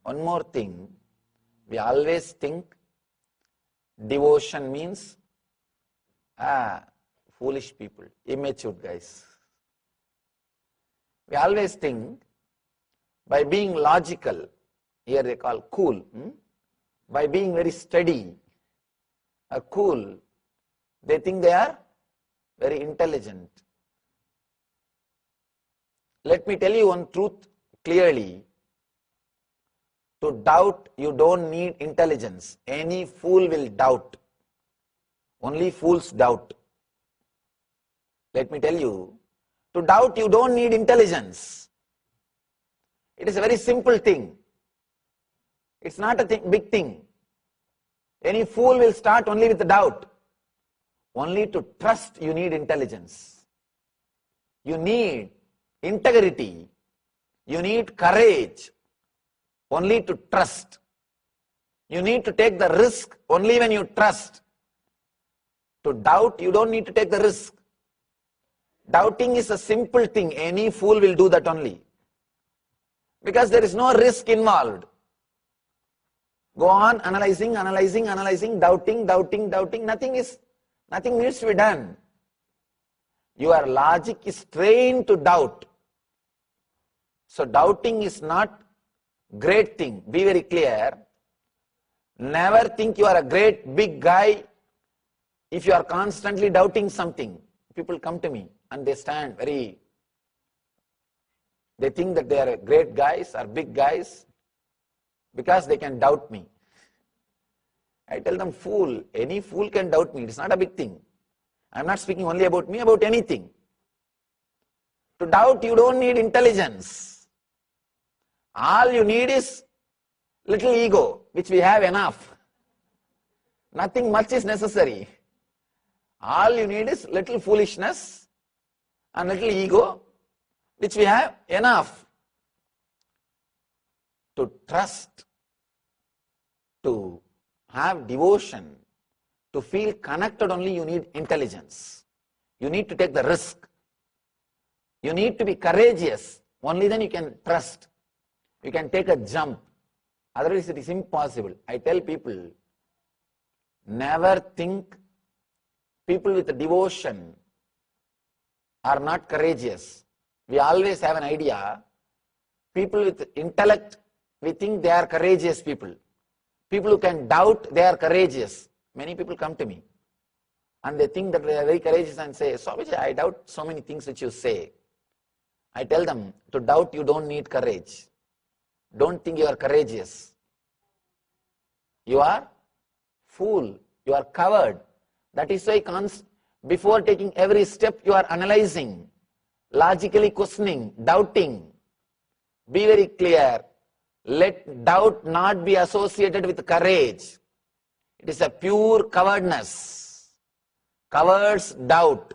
one more thing. We always think devotion means foolish people, immature guys. We always think by being logical, here they call cool, by being very steady, cool, they think they are very intelligent. Let me tell you one truth clearly. To doubt, you don't need intelligence. Any fool will doubt. Only fools doubt. Let me tell you, to doubt you don't need intelligence. It is a very simple thing. It's not a big thing. Any fool will start only with the doubt. Only to trust you need intelligence. You need integrity. You need courage. Only to trust. You need to take the risk only when you trust. To doubt, you don't need to take the risk. Doubting is a simple thing. Any fool will do that only. Because there is no risk involved. Go on analyzing, doubting. Nothing needs to be done. Your logic is trained to doubt. So doubting is not great thing. Be very clear. Never think you are a great big guy if you are constantly doubting something. People come to me and they stand they think that they are great guys or big guys because they can doubt me. I tell them, fool, any fool can doubt me. It's not a big thing. I'm not speaking only about me, about anything. To doubt, you don't need intelligence. All you need is little ego, which we have enough. Nothing much is necessary. All you need is little foolishness and little ego, which we have enough. To trust, to have devotion, to feel connected only you need intelligence. You need to take the risk. You need to be courageous. Only then you can trust. You can take a jump. Otherwise it is impossible. I tell people, never think people with devotion are not courageous. We always have an idea. People with intellect, we think they are courageous people. People who can doubt, they are courageous. Many people come to me and they think that they are very courageous and say, Swamiji, I doubt so many things which you say. I tell them, to doubt you don't need courage. Don't think you are courageous. You are fool. You are coward. That is why before taking every step you are analyzing, logically questioning, doubting. Be very clear. Let doubt not be associated with courage. It is a pure cowardness. Cowards doubt.